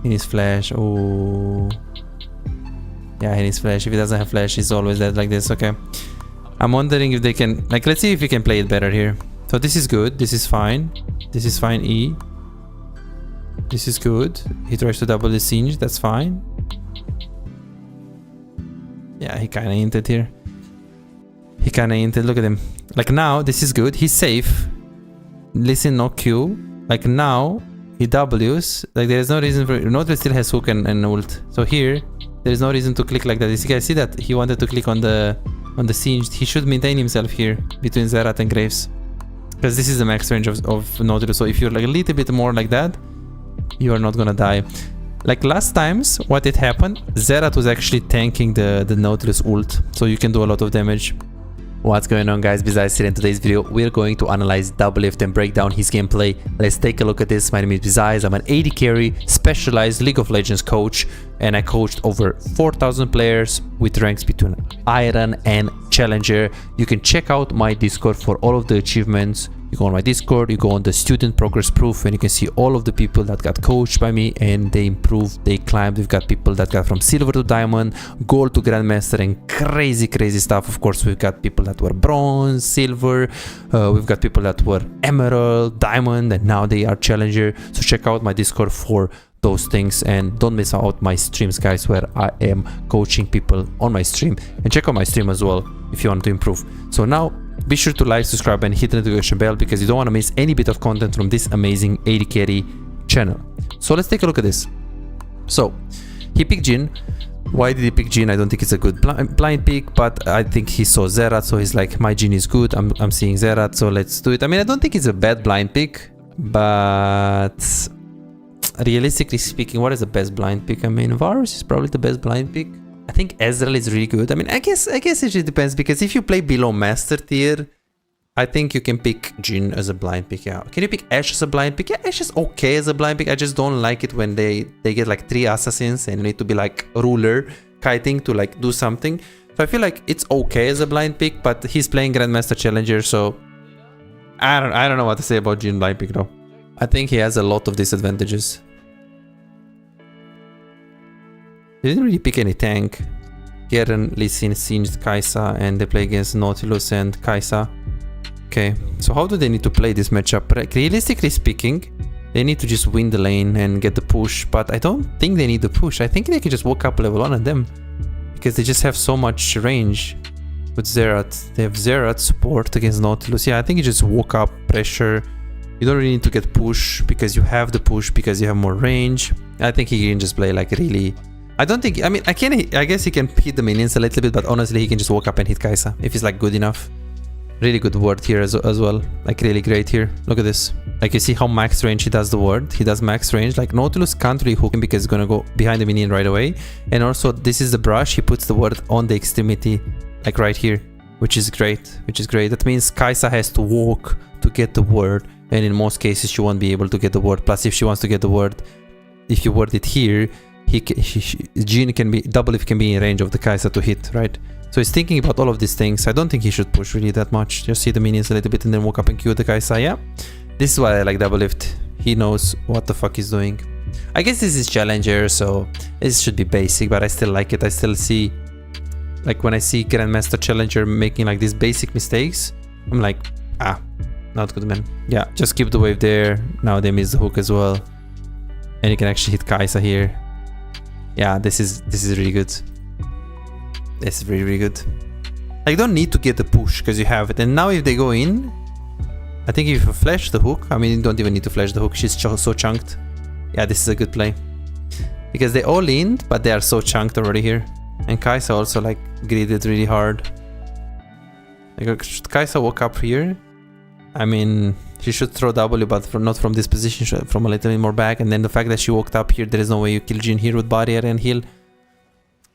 He needs flash. Oh. Yeah, he needs flash. If he doesn't have flash, he's always dead like this. Okay. I'm wondering if they can... Like, let's see if we can play it better here. So this is good. This is fine. This is fine. E. This is good. He tries to double the singe. That's fine. Yeah, he kind of hinted here. He kind of hinted. Look at him. Like now, this is good. He's safe. Listen, no Q. Like now, he Ws. Like there is no reason for... Notice still has hook and ult. So here, there is no reason to click like that. You guys see that? He wanted to click on the singed. He should maintain himself here between Zerat and Graves. Because this is the max range of Nautilus. So if you're like a little bit more like that, you are not gonna die. Like last times, what it happened, Zerat was actually tanking the Nautilus ult. So you can do a lot of damage. What's going on, guys? Besides, in today's video, we're going to analyze Doublelift and break down his gameplay. Let's take a look at this. My name is Besides. I'm an AD carry, specialized League of Legends coach, and I coached over 4,000 players with ranks between Iron and Challenger. You can check out my Discord for all of the achievements. You go on my Discord, you go on the student progress proof, and you can see all of the people that got coached by me and they improved, they climbed. We've got people that got from silver to diamond, gold to grandmaster, and crazy stuff. Of course, we've got people that were bronze, silver, we've got people that were emerald, diamond, and now they are challenger. So check out my Discord for those things, and don't miss out my streams, guys, where I am coaching people on my stream. And check out my stream as well if you want to improve. So now, be sure to like, subscribe, and hit the notification bell because you don't want to miss any bit of content from this amazing AD carry channel. So let's take a look at this. So he picked Jhin. Why did he pick Jhin? I don't think it's a good blind pick, but I think he saw Zerat, so he's like, my Jhin is good. I'm seeing Zerat, so let's do it. I mean, I don't think it's a bad blind pick, but realistically speaking, what is the best blind pick? I mean, Varus is probably the best blind pick. I think Ezreal is really good. I mean, I guess it just depends, because if you play below master tier, I think you can pick Jhin as a blind pick. Yeah. Can you pick Ashe as a blind pick? Yeah, Ashe is okay as a blind pick. I just don't like it when they get like 3 assassins and you need to be like ruler kiting to like do something. So I feel like it's okay as a blind pick, but he's playing Grandmaster Challenger, so I don't know what to say about Jhin blind pick though. I think he has a lot of disadvantages. They didn't really pick any tank. Garen, Lee Sin, Singed, Kai'Sa, and they play against Nautilus and Kai'Sa. Okay, so how do they need to play this matchup? Realistically speaking, they need to just win the lane and get the push, but I don't think they need the push. I think they can just walk up level 1 on them, because they just have so much range with Zerat. They have Zerat support against Nautilus. Yeah, I think you just walk up, pressure. You don't really need to get push, because you have the push, because you have more range. I think he can just play like really... I don't think, I mean, I guess he can hit the minions a little bit, but honestly, he can just walk up and hit Kai'Sa if he's like good enough. Really good ward here as well, like really great here. Look at this. Like you see how max range he does the ward. He does max range. Like Nautilus can't really hook him because he's gonna go behind the minion right away. And also, this is the brush. He puts the ward on the extremity, like right here, which is great. That means Kai'Sa has to walk to get the ward, and in most cases, she won't be able to get the ward. Plus, if she wants to get the ward, if you ward it here, Jhin can be, Doublelift can be in range of the Kai'Sa to hit, right? So he's thinking about all of these things. I don't think he should push really that much. Just see the minions a little bit and then walk up and Q the Kai'Sa. Yeah, this is why I like Doublelift. He knows what the fuck he's doing. I guess this is Challenger, so this should be basic, but I still like it. I still see, like when I see Grandmaster Challenger making like these basic mistakes, I'm like, not good, man. Yeah, just keep the wave there. Now they miss the hook as well. And you can actually hit Kai'Sa here. Yeah, this is really good. This is really good. Like, you don't need to get the push because you have it. And now if they go in, I think if you flash the hook, I mean, you don't even need to flash the hook. She's so chunked. Yeah, this is a good play. Because they all in, but they are so chunked already here. And Kai'Sa also like greeted really hard. Like, should Kai'Sa walk up here? I mean, she should throw W, but not from this position, from a little bit more back. And then the fact that she walked up here, there is no way you kill Jhin here with barrier and heal.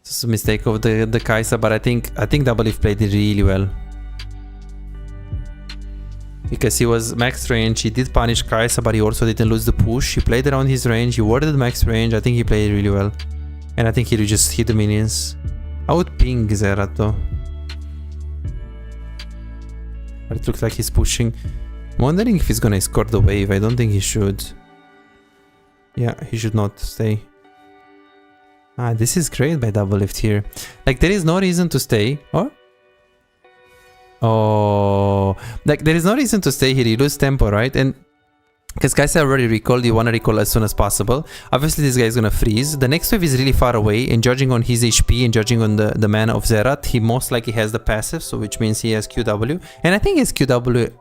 It's a mistake of the Kai'Sa, but I think Doublelift played it really well. Because he was max range, he did punish Kai'Sa, but he also didn't lose the push. He played around his range, he warded max range. I think he played really well. And I think he just hit the minions. I would ping Zerat though. But it looks like he's pushing. I'm wondering if he's gonna escort the wave. I don't think he should. Yeah, he should not stay. Ah, this is great by Doublelift here. Like, there is no reason to stay. Or? Oh, like, there is no reason to stay here. You lose tempo, right? And because guys already recalled, you want to recall as soon as possible. Obviously, this guy is going to freeze. The next wave is really far away, and judging on his HP and judging on the mana of Zerat, he most likely has the passive, so which means he has QW. And I think his QW...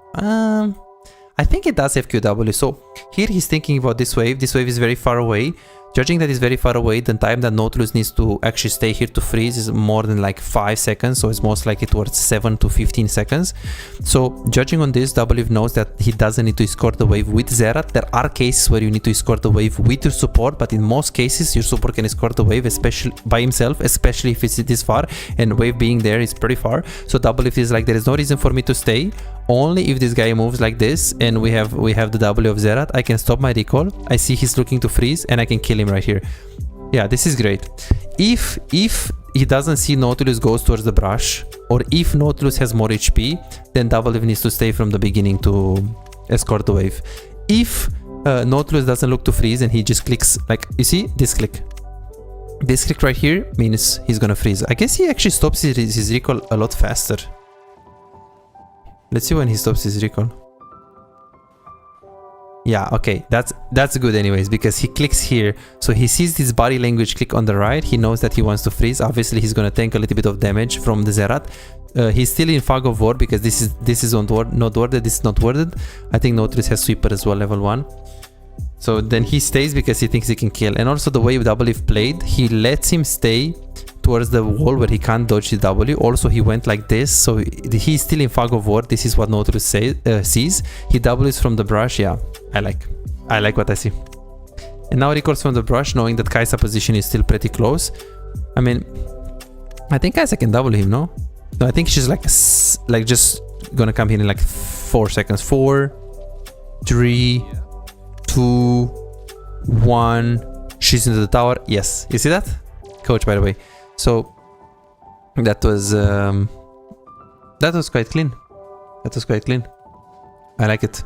I think it does have QW. So here he's thinking about this wave. This wave is very far away. Judging that it's very far away, the time that Nautilus needs to actually stay here to freeze is more than like 5 seconds, so it's most likely towards 7 to 15 seconds. So judging on this, Doublelift knows that he doesn't need to escort the wave with Zerat. There are cases where you need to escort the wave with your support, but in most cases your support can escort the wave, especially by himself, especially if it's this far, and wave being there is pretty far. So Doublelift is like, there is no reason for me to stay. Only if this guy moves like this and we have the W of Zerat, I can stop my recall. I see he's looking to freeze and I can kill him right here. Yeah, this is great. If he doesn't see Nautilus goes towards the brush, or if Nautilus has more HP, then Doublelift needs to stay from the beginning to escort the wave. If Nautilus doesn't look to freeze and he just clicks, like, you see this click. This click right here means he's gonna freeze. I guess he actually stops his recall a lot faster. Let's see when he stops his recall. Yeah, okay, that's good anyways, because he clicks here, so he sees this body language click on the right. He knows that he wants to freeze. Obviously he's gonna tank a little bit of damage from the Zerat. He's still in fog of war because this is not worded. This is not worded. I think Nautilus has sweeper as well, level 1. So then he stays because he thinks he can kill. And also the way Doublelift played, he lets him stay towards the wall where he can't dodge the W. Also he went like this, so he's still in fog of war. This is what Nautilus sees. He W's from the brush. Yeah, I like what I see. And now recalls from the brush, knowing that Kai'Sa position is still pretty close. I mean, I think Kai'Sa can double him, no? No, I think she's like just gonna come here in like 4 seconds. 4, 3, 2, 1. She's into the tower. Yes, you see that? Coach, by the way. So that was quite clean. That was quite clean. I like it.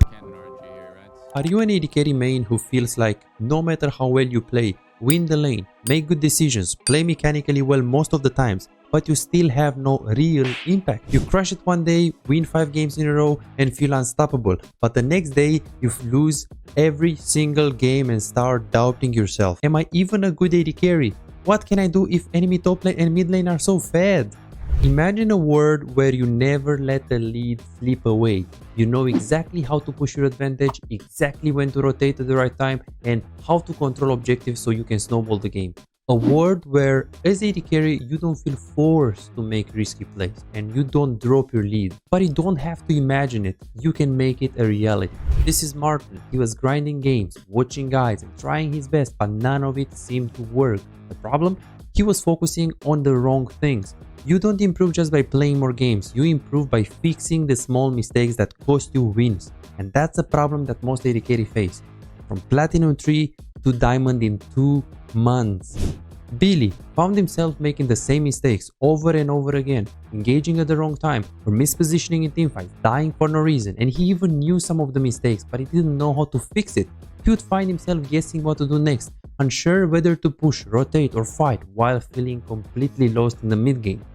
Are you an AD carry main who feels like no matter how well you play, win the lane, make good decisions, play mechanically well most of the times, but you still have no real impact? You crush it one day, win 5 games in a row and feel unstoppable, but the next day you lose every single game and start doubting yourself. Am I even a good AD carry? What can I do if enemy top lane and mid lane are so fed? Imagine a world where you never let the lead slip away. You know exactly how to push your advantage, exactly when to rotate at the right time, and how to control objectives so you can snowball the game. A world where, as AD carry, you don't feel forced to make risky plays and you don't drop your lead. But you don't have to imagine it, you can make it a reality. This is Martin. He was grinding games, watching guides and trying his best, but none of it seemed to work. The problem? He was focusing on the wrong things. You don't improve just by playing more games, you improve by fixing the small mistakes that cost you wins. And that's a problem that most AD carry face. From Platinum 3 to Diamond in 2 months. Billy found himself making the same mistakes over and over again, engaging at the wrong time or mispositioning in teamfights, dying for no reason, and he even knew some of the mistakes but he didn't know how to fix it. He would find himself guessing what to do next, unsure whether to push, rotate or fight while feeling completely lost in the mid game.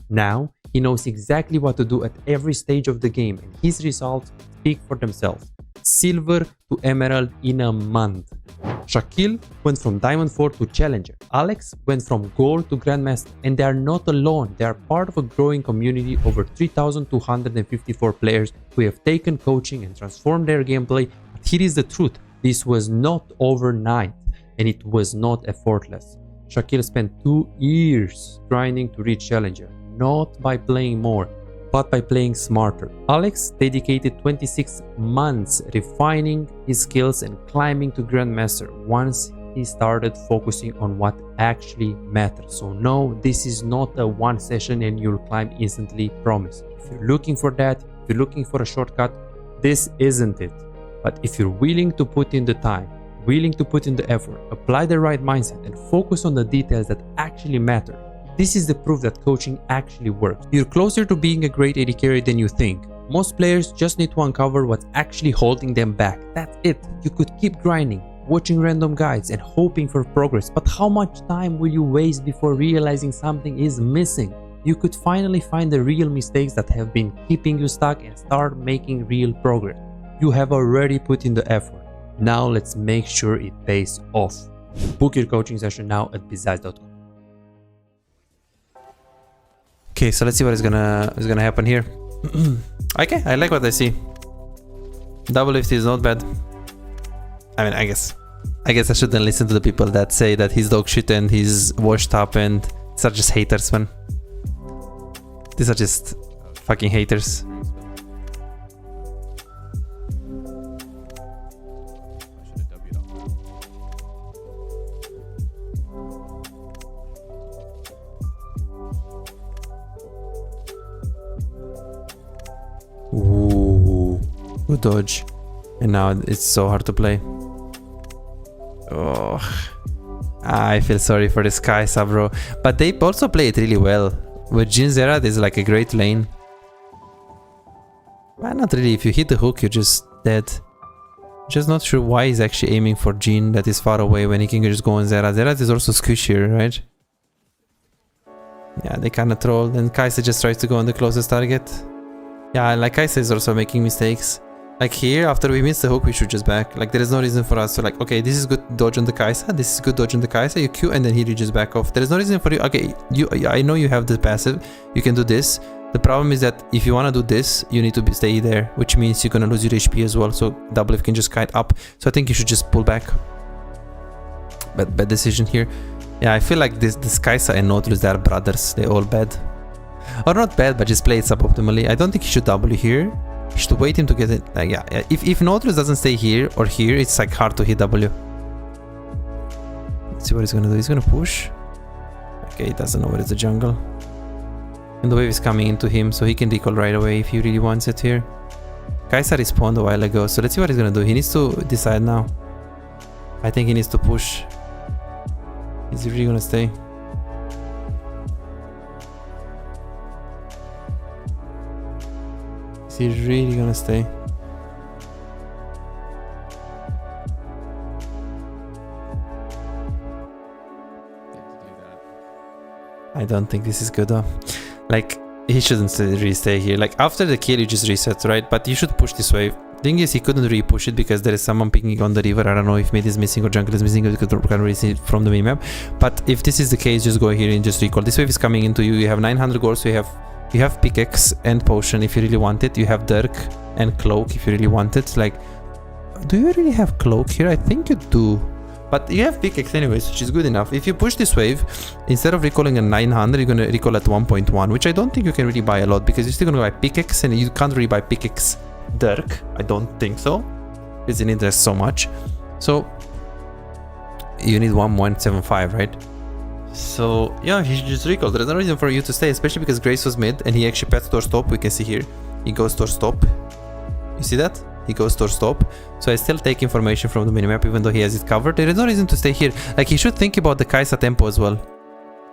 Now he knows exactly what to do at every stage of the game and his results speak for themselves. Silver to Emerald in a month. Shaquille went from Diamond 4 to Challenger. Alex went from Gold to Grandmaster, and they are not alone. They are part of a growing community over 3,254 players who have taken coaching and transformed their gameplay. But here is the truth. This was not overnight and it was not effortless. Shaquille spent 2 years grinding to reach Challenger, not by playing more, but by playing smarter. Alex dedicated 26 months refining his skills and climbing to Grandmaster once he started focusing on what actually matters. So no, this is not a one session and you'll climb instantly, promise. If you're looking for that, if you're looking for a shortcut, this isn't it. But if you're willing to put in the time, willing to put in the effort, apply the right mindset and focus on the details that actually matter, this is the proof that coaching actually works. You're closer to being a great AD carry than you think. Most players just need to uncover what's actually holding them back. That's it. You could keep grinding, watching random guides and hoping for progress, but how much time will you waste before realizing something is missing? You could finally find the real mistakes that have been keeping you stuck and start making real progress. You have already put in the effort. Now let's make sure it pays off. Book your coaching session now at bizaz.com. Okay, so let's see what is gonna happen here. Okay, I like what I see. Doublelift is not bad. I mean, I guess I shouldn't listen to the people that say that he's dog shit and he's washed up, and these are just haters, man. These are just fucking haters. Ooh, good dodge. And now it's so hard to play. Oh, I feel sorry for this Kaisa, bro. But they also play it really well. With Jin Zera, there's like a great lane. But not really. If you hit the hook, you're just dead. Just not sure why he's actually aiming for Jin that is far away when he can just go on Zera. Zera is also squishier, right? Yeah, they kind of trolled. And Kaisa just tries to go on the closest target. Yeah, like Kaisa is also making mistakes. Like here, after we miss the hook, we should just back. Like there is no reason for us to like, okay, this is good dodge on the Kaisa, this is good dodge on the Kaisa, you Q and then here you just back off. There is no reason for you, okay, I know you have the passive, you can do this. The problem is that if you want to do this, you need to stay there, which means you're going to lose your HP as well. So Doublelift can just kite up. So I think you should just pull back. But bad decision here. Yeah, I feel like this Kaisa and Nautilus, they are brothers, they're all bad. Or not bad, but just play it suboptimally. I don't think he should W here. You should wait him to get it. Like, yeah. If Nautilus doesn't stay here or here, it's like hard to hit W. Let's see what he's gonna do. He's gonna push. Okay, he doesn't know where is the jungle. And the wave is coming into him, so he can recall right away if he really wants it here. Kaisa respawned a while ago, so let's see what he's gonna do. He needs to decide now. I think he needs to push. Is he really gonna stay? Is he really gonna stay? I don't think this is good though. Like, he shouldn't really stay here. Like, after the kill you just reset, right? But you should push this wave. Thing is, he couldn't really push it because there is someone picking on the river. I don't know if mid is missing or jungle is missing, because you can't really see it from the minimap. But if this is the case, just go here and just recall. This wave is coming into you. You have 900 gold, so you have pickaxe and potion if you really want it. You have dirk and cloak if you really want it. Like, do you really have cloak here? I think you do. But you have pickaxe anyways, which is good enough. If you push this wave, instead of recalling at 900, you're gonna recall at 1.1, which I don't think you can really buy a lot, because you're still gonna buy pickaxe and you can't really buy pickaxe dirk. I don't think so. It's in interest so much. So you need 1.75, right? So yeah, he should just recall. There's no reason for you to stay, especially because Grace was mid and he actually paths towards top. We can see here. He goes towards top. You see that? He goes towards top. So I still take information from the minimap even though he has it covered. There is no reason to stay here. Like, he should think about the Kaisa tempo as well.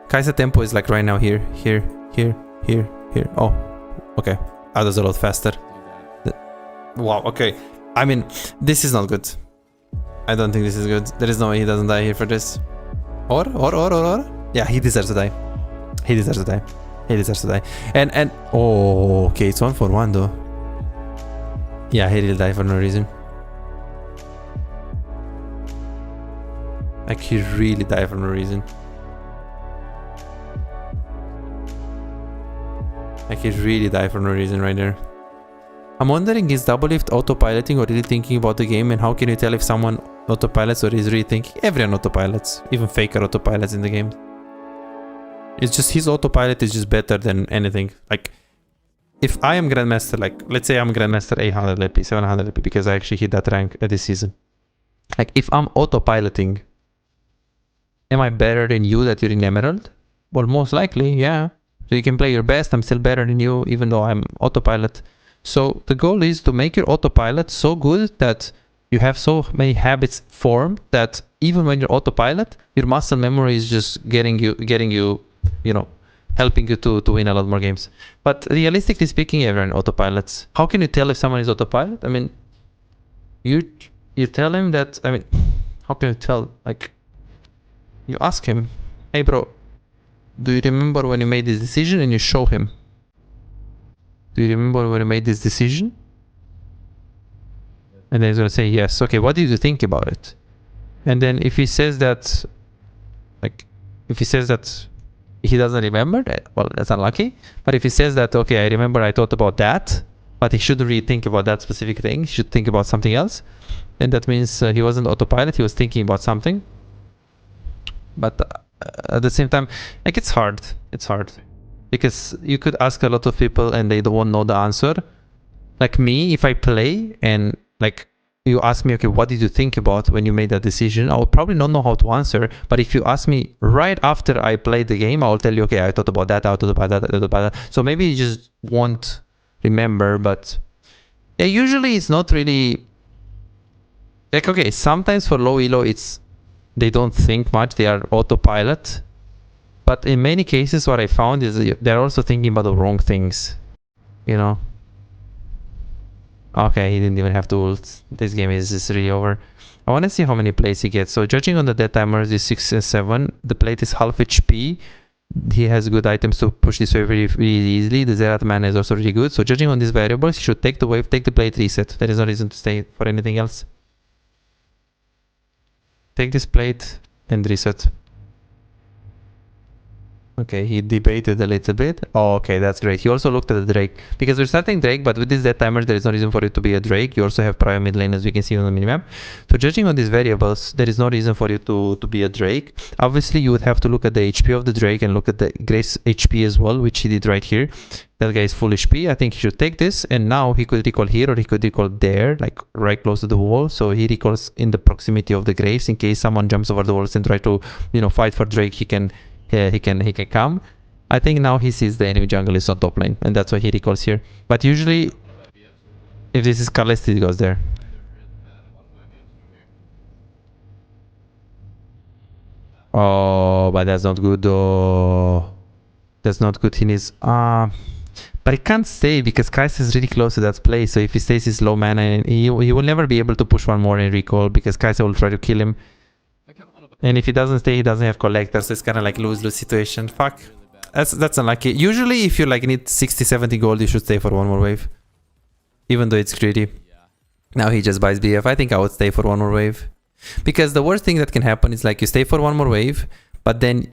Kaisa tempo is like right now here, here, here, here, here. Oh, okay. Others a lot faster. Wow, okay. I mean, this is not good. I don't think this is good. There is no way he doesn't die here for this. Or. Yeah, he deserves to die. He deserves to die. He deserves to die. And oh, okay, it's 1-for-1 though. Yeah, he will die for no reason. Like, he really died for no reason. Like, he really died for no reason right there. I'm wondering, is Doublelift autopiloting or really thinking about the game? And how can you tell if someone autopilots or is really thinking? Everyone autopilots. Even faker autopilots in the game. It's just his autopilot is just better than anything. Like, if I am Grandmaster, like, let's say I'm Grandmaster 800 LP, 700 LP, because I actually hit that rank this season. Like, if I'm autopiloting, am I better than you that you're in Emerald? Well, most likely, yeah. So you can play your best, I'm still better than you, even though I'm autopilot. So the goal is to make your autopilot so good that you have so many habits formed that even when you're autopilot, your muscle memory is just getting you, you know, helping you to win a lot more games. But realistically speaking, everyone autopilots. How can you tell if someone is autopilot? I mean, you tell him that, I mean, how can you tell? Like, you ask him, hey bro, do you remember when you made this decision? And you show him. Do you remember when you made this decision? And then he's gonna say yes. Okay, what did you think about it? And then if he says that, like, if he says that he doesn't remember, well, that's unlucky. But if he says that, okay, I remember I thought about that, but he shouldn't really think about that specific thing, he should think about something else, then that means he wasn't autopilot, he was thinking about something. But at the same time, like, it's hard. It's hard. Because you could ask a lot of people and they don't know the answer. Like me, if I play and like you ask me, okay, what did you think about when you made that decision? I will probably not know how to answer. But if you ask me right after I played the game, I will tell you, okay, I thought about that, I thought about that, I thought about that. So maybe you just won't remember, but yeah, usually it's not really like, okay, sometimes for low elo, they don't think much, they are autopilot. But in many cases, what I found is they're also thinking about the wrong things, you know? Okay, he didn't even have to ult. This game is just really over. I want to see how many plates he gets. So judging on the death timers is 6 and 7. The plate is half HP. He has good items to push this wave really easily. The Zerat mana is also really good. So judging on these variables, he should take the wave, take the plate, reset. There is no reason to stay for anything else. Take this plate and reset. Okay, he debated a little bit. Oh, okay, that's great. He also looked at the Drake. Because we're starting Drake, but with this death timer, there is no reason for it to be a Drake. You also have prior mid lane, as we can see on the minimap. So judging on these variables, there is no reason for you to be a Drake. Obviously, you would have to look at the HP of the Drake and look at the Grace HP as well, which he did right here. That guy is full HP. I think he should take this. And now he could recall here or he could recall there, like right close to the wall. So he recalls in the proximity of the Graves in case someone jumps over the walls and try to, you know, fight for Drake. He can come. I think now he sees the enemy jungle is on top lane, and that's why he recalls here. But usually, if this is Carlist, he goes there. Oh, but that's not good though. That's not good. He needs but he can't stay because Kai'Sa is really close to that place. So if he stays his low mana, and he will never be able to push one more and recall because Kai'Sa will try to kill him. And if he doesn't stay, he doesn't have collector, so it's kind of like lose-lose situation. Fuck. That's unlucky. Usually, if you like need 60-70 gold, you should stay for one more wave. Even though it's greedy. Now he just buys BF. I think I would stay for one more wave. Because the worst thing that can happen is like you stay for one more wave, but then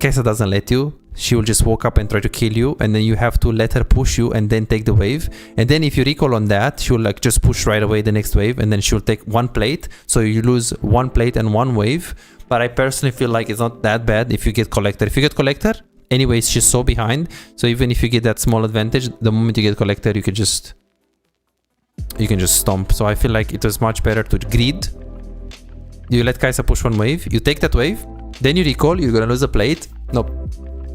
Kai'Sa doesn't let you. She will just walk up and try to kill you, and then you have to let her push you and then take the wave. And then if you recall on that, she'll like just push right away the next wave, and then she'll take one plate. So you lose one plate and one wave. But I personally feel like it's not that bad if you get collector. If you get collector, anyways, she's so behind. So even if you get that small advantage, the moment you get collector, you can just stomp. So I feel like it was much better to greed. You let Kai'Sa push one wave, you take that wave, then you recall, you're gonna lose a plate. Nope.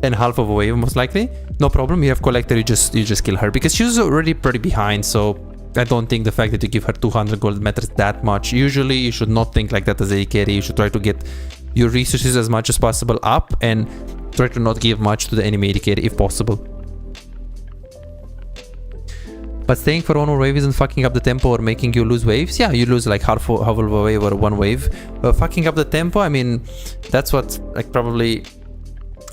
And half of a wave most likely. No problem. You have collector, you just kill her because she's already pretty behind. So I don't think the fact that you give her 200 gold matters that much. Usually you should not think like that as a carry. You should try to get your resources as much as possible up and try to not give much to the enemy AD carry if possible. But staying for one more wave isn't fucking up the tempo or making you lose waves. Yeah, you lose like half of a wave or one wave. But fucking up the tempo, I mean, that's what like probably...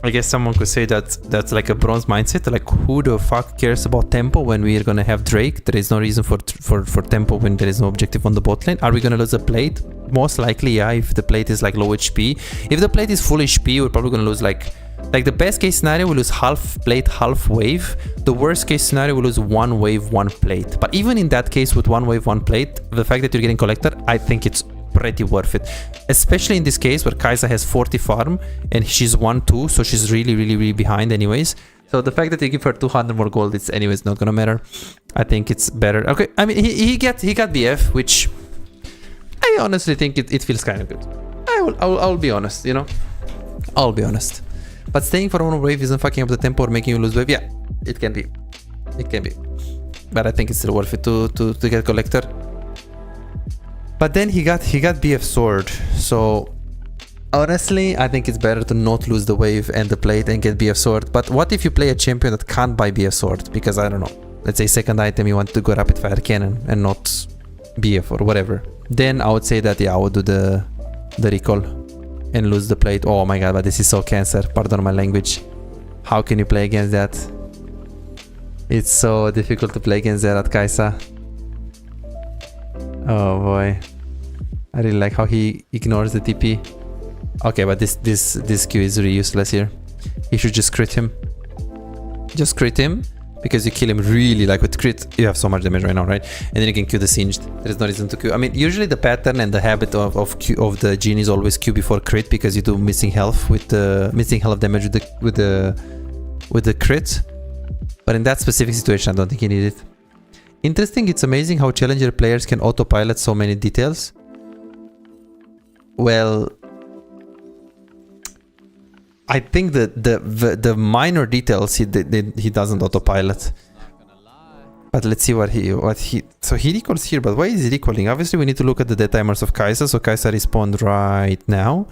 I guess someone could say that that's like a bronze mindset. Like, who the fuck cares about tempo when we're gonna have Drake? There is no reason for tempo when there is no objective on the bot lane. Are we gonna lose a plate? Most likely, yeah, if the plate is like low HP. If the plate is full HP, we're probably gonna lose like the best case scenario, we lose half plate, half wave. The worst case scenario, we lose one wave, one plate. But even in that case, with one wave, one plate, the fact that you're getting collector, I think it's pretty worth it, especially in this case where Kai'Sa has 40 farm and she's 1-2, so she's really behind anyways. So the fact that you give her 200 more gold, it's anyways not gonna matter. I think it's better. Okay, I mean he got BF, which I honestly think it feels kind of good. I'll be honest, you know, I'll be honest. But staying for one wave isn't fucking up the tempo or making you lose wave. Yeah, it can be, but I think it's still worth it to get collector. But then he got BF sword, so honestly I think it's better to not lose the wave and the plate and get BF sword. But what if you play a champion that can't buy BF sword? Because I don't know, let's say second item you want to go rapid fire cannon and not BF or whatever. Then I would say that yeah, I would do the the recall and lose the plate. Oh my god, but this is so cancer, pardon my language. How can you play against that? It's so difficult to play against that at Kai'Sa. Oh boy, I really like how he ignores the TP. Okay, but this Q is really useless here. He should just crit him. Just crit him, because you kill him really, like with crit, you have so much damage right now, right? And then you can Q the Singed. There's no reason to Q. I mean, usually the pattern and the habit of the Jhin is always Q before crit, because you do missing health with the missing health damage with the crit. But in that specific situation, I don't think you need it. Interesting, it's amazing how challenger players can autopilot so many details. Well, I think that the minor details he doesn't autopilot. But let's see what he so he recalls here. But why is he recalling? Obviously, we need to look at the dead timers of Kai'Sa. So Kai'Sa respawned right now.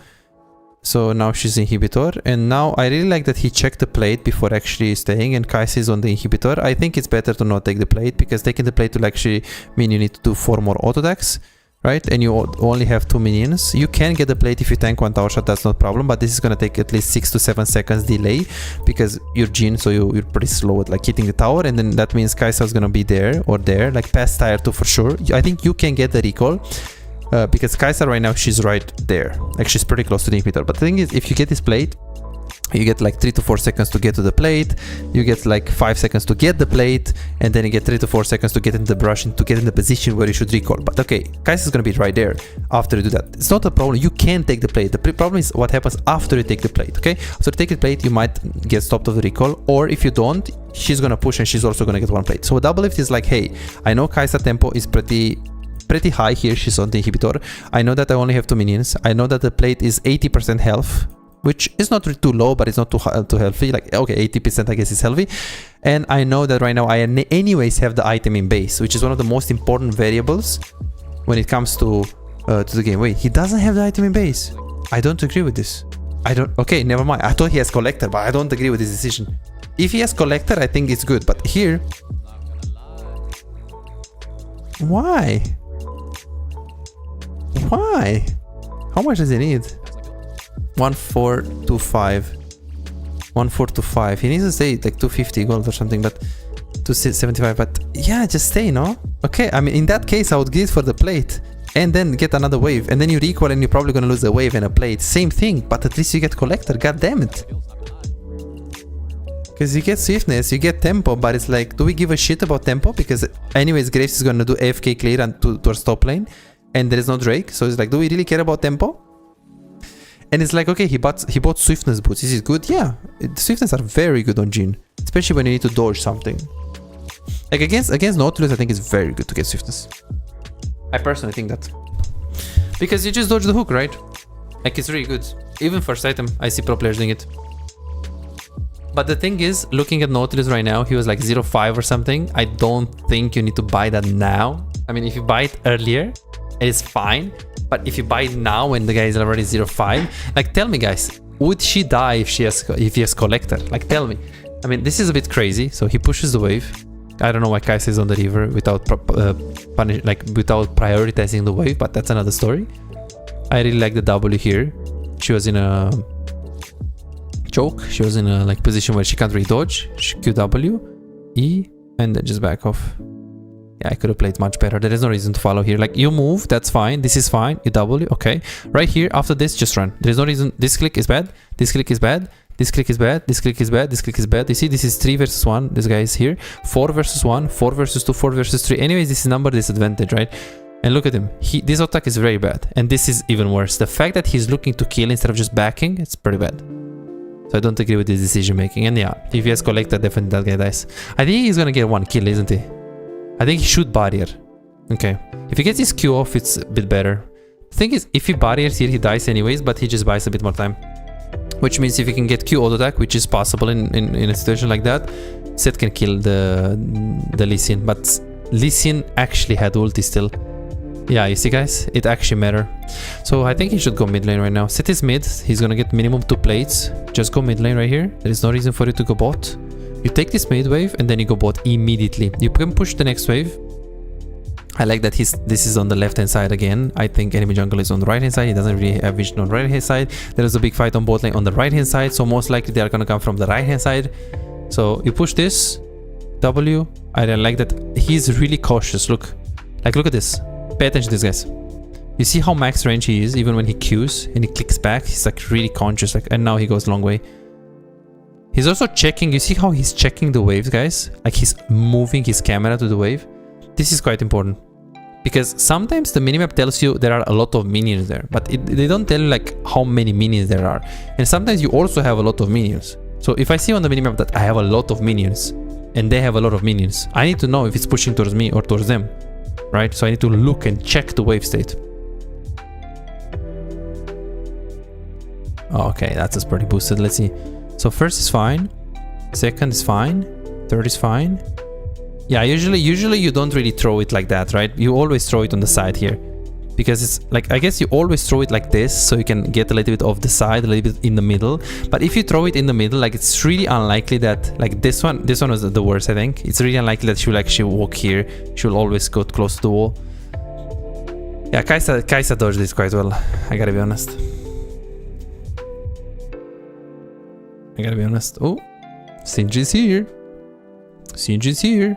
So now she's inhibitor, and now I really like that he checked the plate before actually staying, and Kai'Sa is on the inhibitor. I think it's better to not take the plate, because taking the plate will actually mean you need to do 4 more auto attacks, right? And you only have 2 minions. You can get the plate if you tank 1 tower shot, that's not problem, but this is gonna take at least 6 to 7 seconds delay, because you're Jhin, so you're pretty slow at like hitting the tower, and then that means Kai'Sa is gonna be there or there, like past tier 2 for sure. I think you can get the recall. Because Kai'Sa right now, she's right there. Like, she's pretty close to the inhibitor. But the thing is, if you get this plate, you get like 3 to 4 seconds to get to the plate. You get like 5 seconds to get the plate. And then you get 3 to 4 seconds to get in the brush and to get in the position where you should recall. But okay, Kai'Sa is going to be right there after you do that. It's not a problem. You can take the plate. The problem is what happens after you take the plate, okay? So to take the plate, you might get stopped of the recall. Or if you don't, she's going to push and she's also going to get 1 plate. So Doublelift is like, hey, I know Kai'Sa tempo is pretty high here. She's on the inhibitor. I know that I only have 2 minions. I know that the plate is 80% health, which is not too low, but it's not too healthy. Like, okay, 80% I guess is healthy. And I know that right now I anyways have the item in base, which is one of the most important variables when it comes to the game. Wait, he doesn't have the item in base. I don't agree with this. I don't. Okay, never mind. I thought he has collector, but I don't agree with this decision. If he has collector, I think it's good. But here, why? Why? How much does he need? 1425. 1425. He needs to stay like 250 gold or something, but 275. But yeah, just stay, no? Okay, I mean, in that case, I would give for the plate and then get another wave, and then you recall and you're probably gonna lose a wave and a plate. Same thing, but at least you get collector. God damn it. Because you get swiftness, you get tempo, but it's like, do we give a shit about tempo? Because anyways, Graves is gonna do AFK clear and towards top lane. And there is no Drake, so it's like, do we really care about tempo? And it's like, okay, he bought swiftness boots. Is it good? Yeah, swiftness are very good on Jhin, especially when you need to dodge something. Like against Nautilus, I think it's very good to get swiftness. I personally think that, because you just dodge the hook, right? Like, it's really good. Even first item, I see pro players doing it. But the thing is, looking at Nautilus right now, he was like 0.5 or something. I don't think you need to buy that now. I mean, if you buy it earlier, it's fine, but if you buy it now when the guy is already 0.5, like, tell me guys, would she die if he has collector? Like, tell me. I mean, this is a bit crazy. So he pushes the wave. I don't know why Kai'Sa is on the river without without prioritizing the wave, but that's another story. I really like the W here. She was in a choke. She was in a like position where she can't really dodge. QW, E, and then just back off. Yeah, I could have played much better. There is no reason to follow here. Like, you move, that's fine. This is fine. You W, okay. Right here, after this, just run. There is no reason. This click is bad. This click is bad. This click is bad. This click is bad. This click is bad. You see, this is 3 versus 1. This guy is here. 4 versus 1. 4 versus 2. 4 versus 3. Anyways, this is number disadvantage, right? And look at him. This attack is very bad. And this is even worse. The fact that he's looking to kill instead of just backing, it's pretty bad. So I don't agree with this decision making. And yeah, if he has collector, definitely that guy dies. I think he's gonna get 1 kill, isn't he? I think he should barrier. Okay. If he gets his Q off, it's a bit better. The thing is, if he barriers here, he dies anyways, but he just buys a bit more time. Which means if he can get Q auto attack, which is possible in a situation like that, Seth can kill the Lee Sin. But Lee Sin actually had ulti still. Yeah, you see guys, it actually matter. So I think he should go mid lane right now. Seth is mid, he's gonna get minimum 2 plates. Just go mid lane right here. There is no reason for you to go bot. You take this mid wave and then you go bot immediately. You can push the next wave. I like that this is on the left hand side again. I think enemy jungle is on the right hand side. He doesn't really have vision on the right hand side. There is a big fight on bot lane on the right hand side, so most likely they are gonna come from the right hand side. So you push this W. I like that he's really cautious. Look at this. Pay attention to this, guys. You see how max range he is even when he Qs and he clicks back. He's like really conscious, like, and now he goes long way. He's also checking. You see how he's checking the waves, guys? Like he's moving his camera to the wave. This is quite important because sometimes the minimap tells you there are a lot of minions there, but they don't tell you like how many minions there are. And sometimes you also have a lot of minions. So if I see on the minimap that I have a lot of minions and they have a lot of minions, I need to know if it's pushing towards me or towards them, right? So I need to look and check the wave state. Okay, that's just pretty boosted. Let's see. So first is fine, second is fine, third is fine. Yeah, usually you don't really throw it like that, right? You always throw it on the side here. Because it's like, I guess you always throw it like this, so you can get a little bit off the side, a little bit in the middle. But if you throw it in the middle, like it's really unlikely that, like this one was the worst, I think. It's really unlikely that she will actually walk here. She will always go close to the wall. Yeah, Kai'Sa dodged this quite well, I gotta be honest. Oh, Singed is here. Singed is here.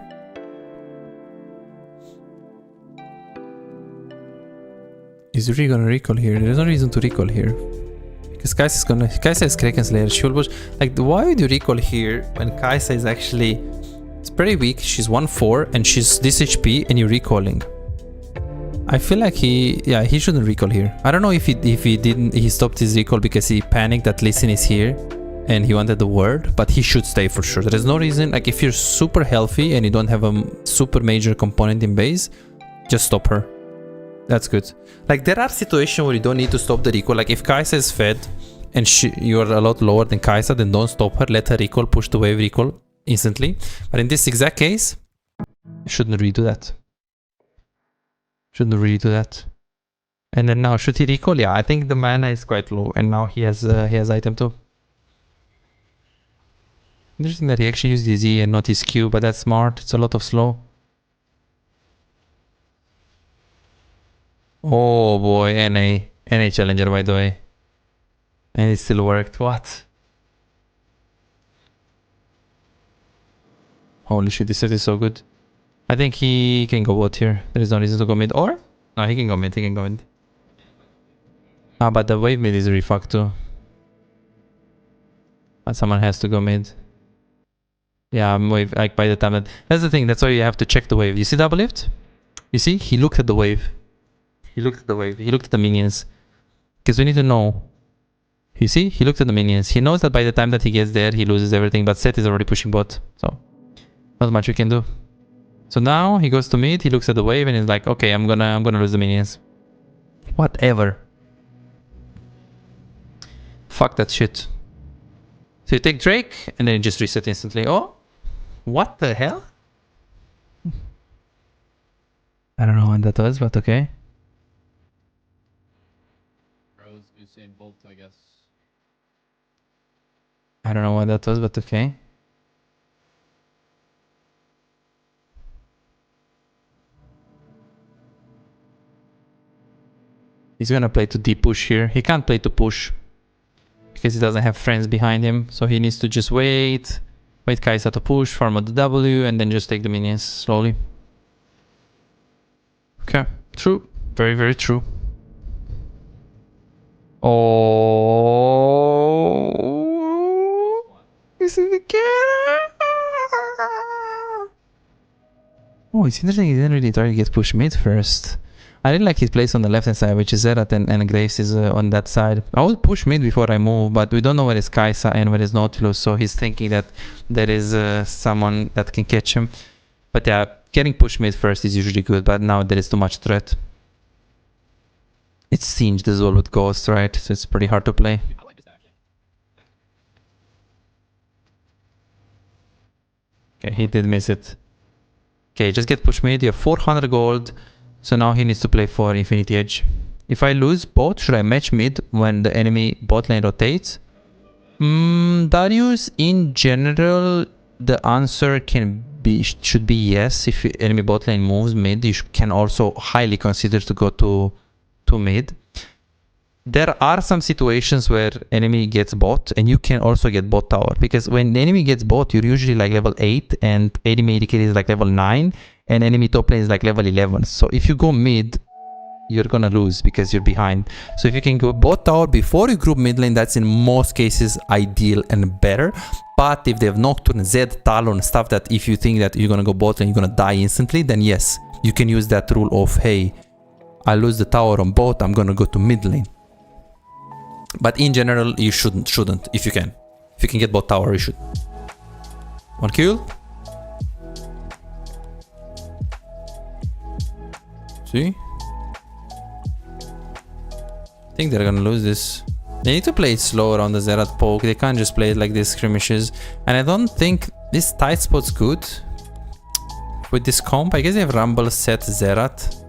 Is really gonna recall here? There's no reason to recall here. Because Kai'Sa is Kraken Slayer. She will push. Like, why would you recall here when Kai'Sa is actually... It's pretty weak. She's 1-4 and she's this HP and you're recalling. I feel like he shouldn't recall here. I don't know if he stopped his recall because he panicked that Lee Sin is here and he wanted the word, but he should stay for sure. There is no reason, like if you're super healthy and you don't have a super major component in base, just stop her. That's good. Like there are situations where you don't need to stop the recall. Like if Kai'Sa is fed and you're a lot lower than Kai'Sa, then don't stop her. Let her recall, push the wave recall instantly. But in this exact case, you shouldn't really do that. Shouldn't really do that. And then now, should he recall? Yeah, I think the mana is quite low, and now he has item too. Interesting that he actually used his E and not his Q, but that's smart. It's a lot of slow. Oh boy, NA challenger by the way. And it still worked. What? Holy shit, this set is so good. I think he can go bot here. There is no reason to go mid. Or? No, he can go mid. He can go mid. Ah, but the wave mid is really fucked too. But someone has to go mid. Yeah, wave, like by the time that... That's the thing, that's why you have to check the wave. You see Doublelift? You see? He looked at the wave. He looked at the wave. He looked at the minions. Because we need to know. You see? He looked at the minions. He knows that by the time that he gets there, he loses everything. But Seth is already pushing bot. So, not much we can do. So now he goes to mid. He looks at the wave and he's like, okay, I'm gonna lose the minions. Whatever. Fuck that shit. So you take Drake and then you just reset instantly. Oh, what the hell? I don't know what that was, but okay. Bolt, I guess. I don't know what that was, but okay. He's gonna play to deep push here. He can't play to push because he doesn't have friends behind him, so he needs to just wait Kai'Sa to push, farm out the W, and then just take the minions slowly. Okay, true. Very, very true. Oh, this is the killer. Oh, it's interesting. He didn't really try to get push mid first. I really like his place on the left hand side, which is Zerat and Graves is on that side. I would push mid before I move, but we don't know where is Kai'Sa and where is Nautilus, so he's thinking that there is someone that can catch him. But yeah, getting push mid first is usually good, but now there is too much threat. It's singed as well with Ghost, right? So it's pretty hard to play. Okay, he did miss it. Okay, just get push mid. You have 400 gold. So now he needs to play for Infinity Edge. If I lose bot, should I match mid when the enemy bot lane rotates? Darius, in general, the answer can should be yes. If enemy bot lane moves mid, you can also highly consider to go to mid. There are some situations where enemy gets bot and you can also get bot tower, because when the enemy gets bot, you're usually like level 8 and enemy AD carry is like level 9 and enemy top lane is like level 11. So if you go mid, you're gonna lose because you're behind. So if you can go bot tower before you group mid lane, that's in most cases ideal and better. But if they have Nocturne, Zed, Talon, stuff that if you think that you're gonna go bot lane, you're gonna die instantly, then yes, you can use that rule of, hey, I lose the tower on bot, I'm gonna go to mid lane. But in general, you shouldn't, if you can. If you can get bot tower, you should. One kill. See? I think they're gonna lose this. They need to play it slower on the Zerat poke. They can't just play it like these skirmishes. And I don't think this tight spot's good. With this comp, I guess they have Rumble set Zerat.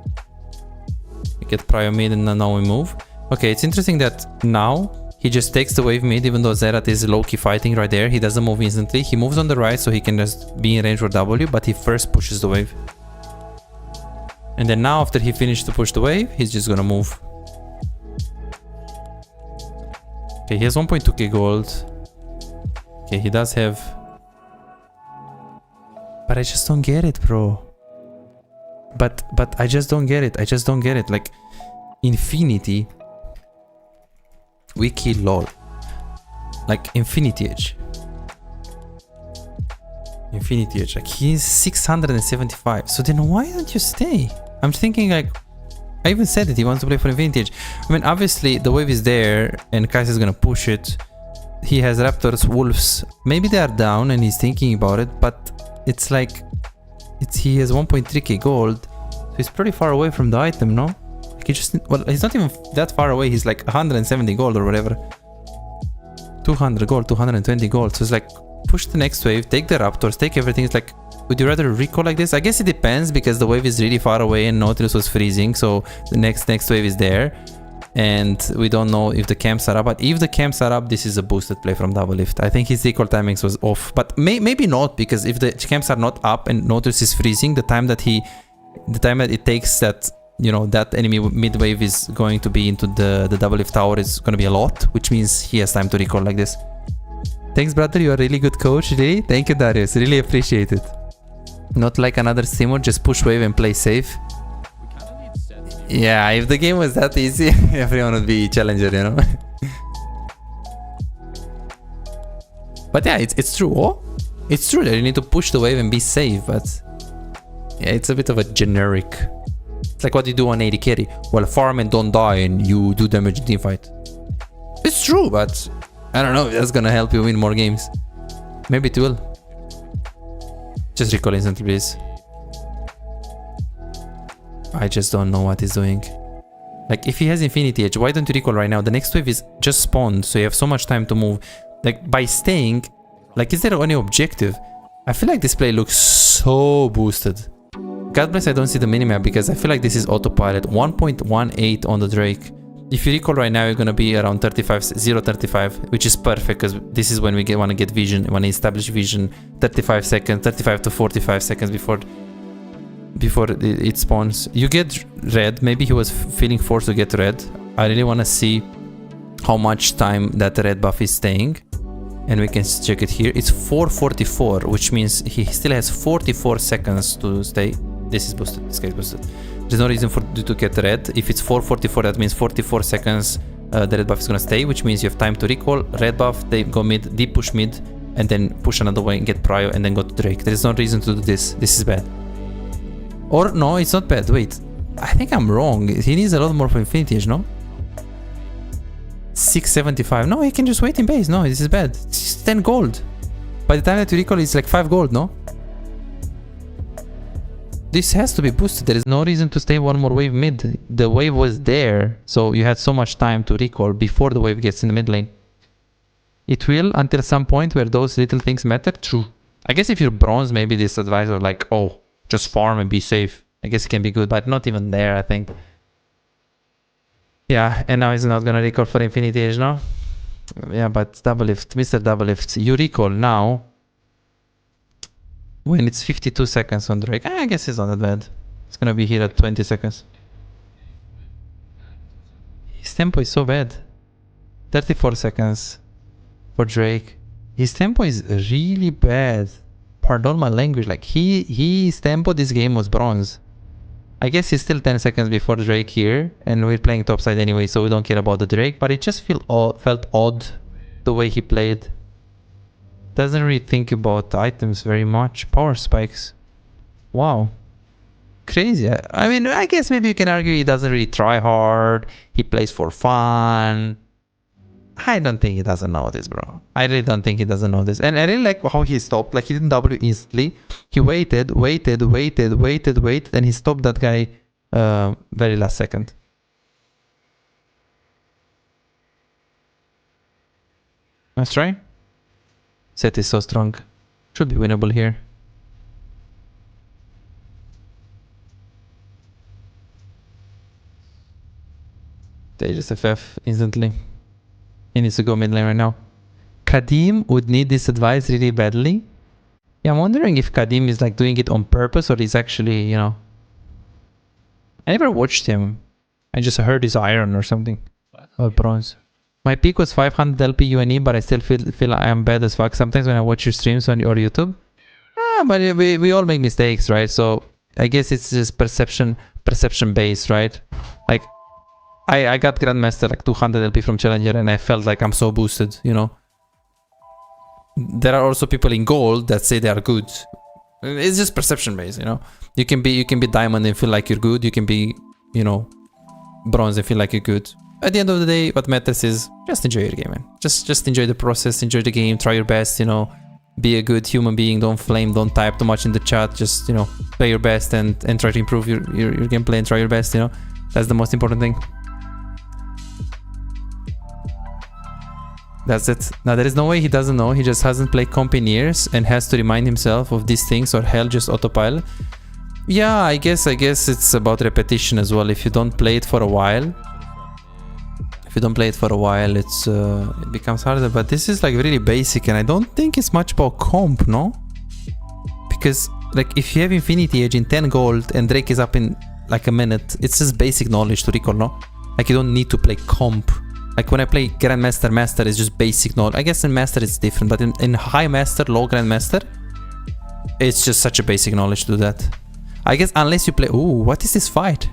We get prior mid and now we move. Okay, it's interesting that now he just takes the wave mid, even though Zerat is low-key fighting right there. He doesn't move instantly. He moves on the right so he can just be in range for W, but he first pushes the wave. And then now after he finished to push the wave, he's just gonna move. Okay, he has 1.2k gold. Okay, he does have... But I just don't get it, bro. But I just don't get it. I just don't get it. Like, Infinity... We kill LOL. Like, Infinity Edge. Infinity Edge. Like, he's 675. So then why don't you stay? I'm thinking, like... I even said that he wants to play for Infinity Edge. I mean, obviously, the wave is there, and Kai'Sa is gonna push it. He has Raptors, Wolves. Maybe they are down, and he's thinking about it, but it's like... he has 1.3k gold, so he's pretty far away from the item, no? Like, he just... Well, he's not even that far away. He's like 170 gold or whatever. 200 gold, 220 gold. So it's like, push the next wave, take the Raptors, take everything. It's like... Would you rather recall like this? I guess it depends, because the wave is really far away and Nautilus was freezing, so the next wave is there. And we don't know if the camps are up, but if the camps are up, this is a boosted play from Doublelift. I think his recall timings was off, but maybe not, because if the camps are not up and Nautilus is freezing, the time that it takes that, you know, that enemy mid wave is going to be into the Doublelift tower is going to be a lot, which means he has time to recall like this. Thanks, brother. You are a really good coach. Really? Thank you, Darius. Really appreciate it. Not like another Simon, just push wave and play safe. Yeah, if the game was that easy, everyone would be challenger, you know. But yeah, it's true. Oh, it's true that you need to push the wave and be safe, but yeah, it's a bit of a generic. It's like what you do on AD carry. Well, farm and don't die and you do damage in teamfight. It's true, but I don't know if that's gonna help you win more games. Maybe it will. Just recall instantly, please. I just don't know what he's doing. Like, if he has Infinity Edge, why don't you recall right now? The next wave is just spawned, so you have so much time to move. Like, by staying, like, is there any objective? I feel like this play looks so boosted. God bless I don't see the minimap, because I feel like this is autopilot. 1.18 on the Drake. If you recall right now, you're gonna be around 0.35, which is perfect, because this is when we want to get vision, want to establish vision. 35 seconds, 35 to 45 seconds before it spawns. You get red. Maybe he was feeling forced to get red. I really want to see how much time that red buff is staying, and we can check it here. It's 4:44, which means he still has 44 seconds to stay. This is boosted. This guy is boosted. There's no reason for you to get red. If it's 4:44, that means 44 seconds the red buff is gonna stay, which means you have time to recall. Red buff, they go mid, deep push mid, and then push another way and get prio, and then go to Drake. There's no reason to do this. This is bad. Or no, it's not bad. Wait, I think I'm wrong. He needs a lot more for Infinity Edge, no? 675. No, he can just wait in base. No, this is bad. It's 10 gold. By the time that you recall, it's like 5 gold, no? This has to be boosted. There is no reason to stay one more wave mid. The wave was there, so you had so much time to recall before the wave gets in the mid lane. It will until some point where those little things matter. True. I guess if you're bronze, maybe this advice or like, oh, just farm and be safe. I guess it can be good, but not even there, I think. Yeah, and now he's not gonna recall for Infinity Edge, no? Yeah, but Doublelift, Mr. Doublelift, you recall now. when it's 52 seconds on Drake. I guess it's not that bad. It's gonna be here at 20 seconds. His tempo is so bad. 34 seconds for Drake. His tempo is really bad. Pardon my language. Like his tempo this game was bronze. I guess he's still 10 seconds before Drake here, and we're playing topside anyway, so we don't care about the Drake. But it just felt odd the way he played. Doesn't really think about items very much. Power spikes. Wow. Crazy. I mean, I guess maybe you can argue he doesn't really try hard. He plays for fun. I don't think he doesn't know this, bro. I really don't think he doesn't know this. And I really like how he stopped. Like, he didn't W instantly. He waited, and he stopped that guy very last second. Nice try. Set is so strong. Should be winnable here. They just FF instantly. He needs to go mid lane right now. Kadim would need this advice really badly. Yeah, I'm wondering if Kadim is like doing it on purpose or he's actually, you know. I never watched him. I just heard his iron or something. Or bronze. My peak was 500 LP UNE, but I still feel I am bad as fuck sometimes when I watch your streams on your YouTube. But we all make mistakes, right? So I guess it's just perception based, right? Like I got Grandmaster like 200 LP from Challenger and I felt like I'm so boosted, you know. There are also people in gold that say they are good. It's just perception based, you know. You can be diamond and feel like you're good. You can be, you know, bronze and feel like you're good. At the end of the day, what matters is just enjoy your game, man. Just enjoy the process, enjoy the game, try your best, you know. Be a good human being, don't flame, don't type too much in the chat. Just, you know, play your best and try to improve your gameplay and try your best, you know. That's the most important thing. That's it. Now there is no way he doesn't know. He just hasn't played comp in years and has to remind himself of these things, or hell, just autopilot. Yeah, I guess it's about repetition as well. If you don't play it for a while, it's it becomes harder. But this is like really basic, and I don't think it's much about comp, no? Because like if you have Infinity Edge in 10 gold and Drake is up in like a minute, it's just basic knowledge to recall, no? Like you don't need to play comp. Like when I play Grandmaster, Master is just basic knowledge. I guess in Master it's different, but in High Master, Low Grandmaster, it's just such a basic knowledge to do that. I guess unless you play... Ooh, what is this fight?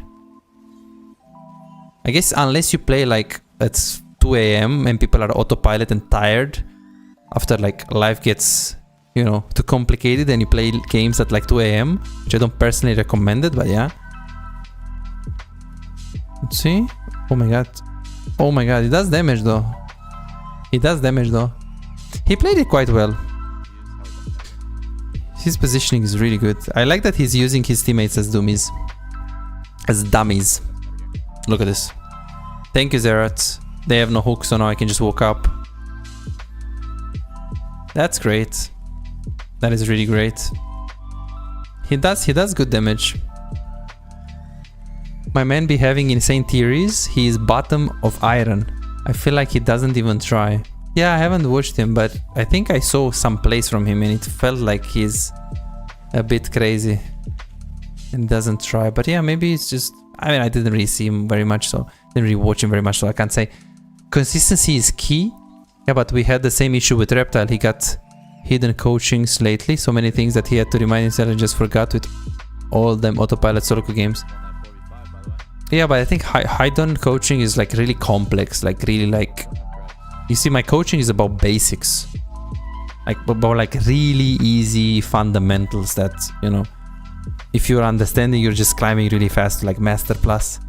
I guess unless you play like it's 2 AM and people are autopilot and tired after like life gets, you know, too complicated, and you play games at like 2 AM, which I don't personally recommend it, but yeah. Let's see. Oh my god. Oh my god, he does damage though. He played it quite well. His positioning is really good. I like that he's using his teammates as dummies. Look at this. Thank you, Zerat. They have no hook, so now I can just walk up. That's great. That is really great. He does good damage. My man be having insane theories. He is bottom of iron. I feel like he doesn't even try. Yeah, I haven't watched him, but I think I saw some plays from him and it felt like he's a bit crazy and doesn't try. But yeah, maybe it's just... I mean, I didn't really see him very much, so didn't really watch him very much, so I can't say. Consistency is key. Yeah, but we had the same issue with Reptile. He got hidden coachings lately. So many things that he had to remind himself and just forgot with all them Autopilot SoloQ games. Yeah, but I think hidden coaching is like really complex, like really like... You see, my coaching is about basics. Like about like really easy fundamentals that, you know, if you're understanding, you're just climbing really fast, like Master Plus.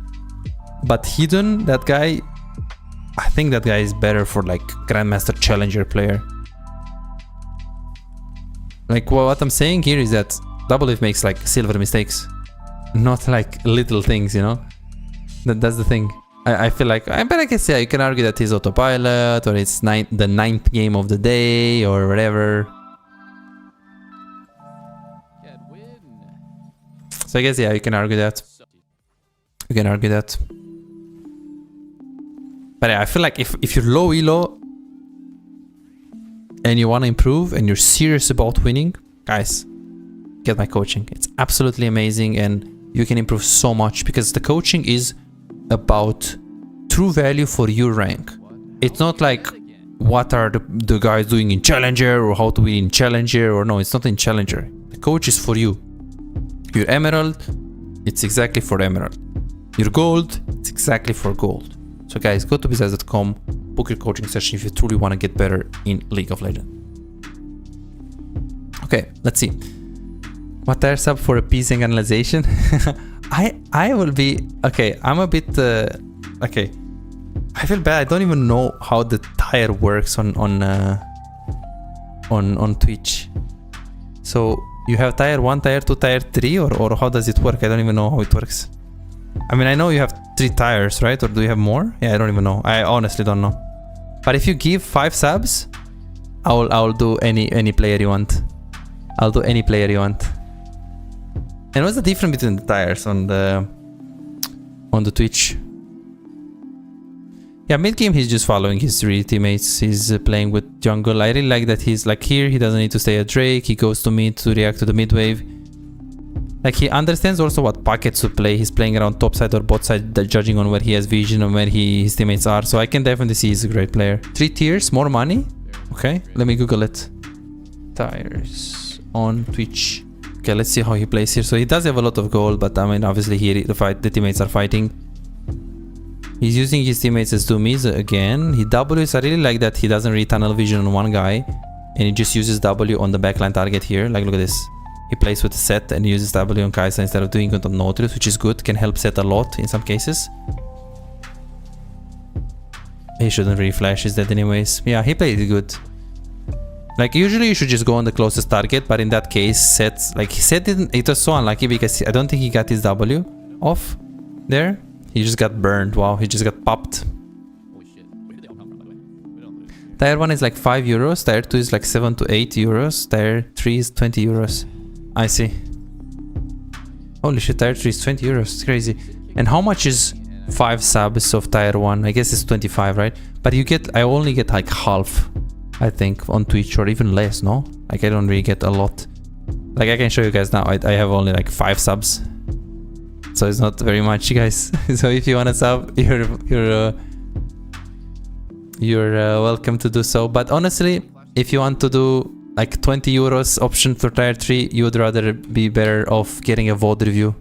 But hidden, that guy, I think that guy is better for like Grandmaster Challenger player. Like, well, what I'm saying here is that Doublelift makes like silver mistakes, not like little things, you know. That's the thing. I feel like, but I guess, yeah, you can argue that he's autopilot, or it's the 9th game of the day, or whatever. So I guess, yeah, you can argue that. But yeah, I feel like if you're low elo and you want to improve and you're serious about winning, guys, get my coaching. It's absolutely amazing and you can improve so much because the coaching is about true value for your rank. It's not like what are the guys doing in Challenger or how to win in Challenger, or no, it's not in Challenger. The coach is for you. Your Emerald, it's exactly for Emerald. Your Gold, it's exactly for Gold. So guys, go to bizarre.com, book your coaching session if you truly want to get better in League of Legends. Okay, let's see. What tire sub for a piecing analyzation? I will be okay. I'm a bit okay. I feel bad. I don't even know how the tire works on Twitch. So you have tier 1, tier 2, tier 3, or how does it work? I don't even know how it works. I mean, I know you have 3 tires, right? Or do you have more? Yeah, I don't even know. I honestly don't know. But if you give 5 subs, I'll do any player you want. I'll do any player you want. And what's the difference between the tires on the Twitch? Yeah, mid game he's just following his 3 teammates. He's playing with jungle. I really like that he's like here. He doesn't need to stay at Drake. He goes to mid to react to the mid wave. Like he understands also what pockets to play. He's playing around top side or bot side, judging on where he has vision and where his teammates are. So I can definitely see he's a great player. 3 tiers, more money. Okay, let me Google it. Tires on Twitch. Okay, let's see how he plays here. So he does have a lot of gold, but I mean, obviously here the teammates are fighting. He's using his teammates as dummies again. He W's. I really like that he doesn't really tunnel vision on one guy, and he just uses W on the backline target here. Like, look at this. He plays with the set and uses W on Kai'Sa instead of doing it on Nautilus, which is good. Can help set a lot in some cases. He shouldn't really flash his dead anyways. Yeah, he played good. Like usually you should just go on the closest target, but in that case, sets like Set didn't. It was so unlucky because I don't think he got his W off there. He just got burned. Wow, he just got popped. Tier 1 is like 5 euros. Tier 2 is like 7 to 8 euros. Tier 3 is 20 euros. I see. Holy shit, Tier 3 is 20 euros. It's crazy. And how much is 5 subs of Tier 1? I guess it's 25, right? But you get, I only get like half, I think, on Twitch, or even less, no? Like I don't really get a lot. Like I can show you guys now. I have only like 5 subs. So it's not very much, guys. So if you want to sub, you're welcome to do so. But honestly, if you want to do like 20 euros option for Tier 3, you would rather be better off getting a VOD review.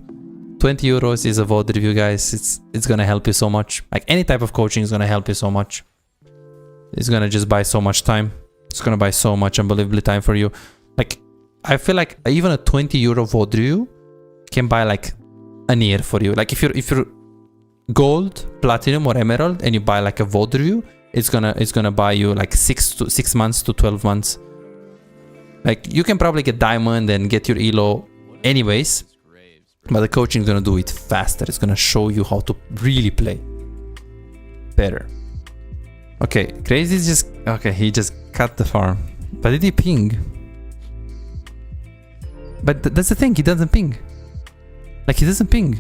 20 euros is a VOD review, guys. It's gonna help you so much. Like any type of coaching is gonna help you so much. It's gonna just buy so much time. It's gonna buy so much unbelievably time for you. Like I feel like even a 20 euro VOD review can buy like a year for you. Like if you're gold, platinum, or emerald, and you buy like a VOD review, it's gonna buy you like 6 months to 12 months. Like you can probably get diamond and get your elo anyways, but the coaching is gonna do it faster. It's gonna show you how to really play better. Okay, Crazy is just okay. He just cut the farm, but did he ping? But that's the thing. He doesn't ping. Like he doesn't ping.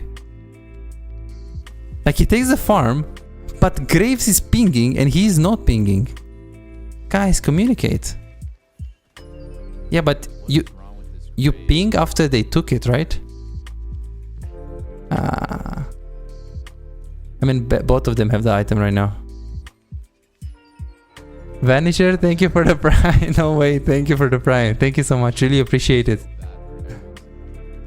Like he takes the farm, but Graves is pinging and he is not pinging. Guys, communicate. Yeah, but you ping after they took it, right? I mean, both of them have the item right now. Vanisher, thank you for the prime. No way, thank you for the prime. Thank you so much. Really appreciate it.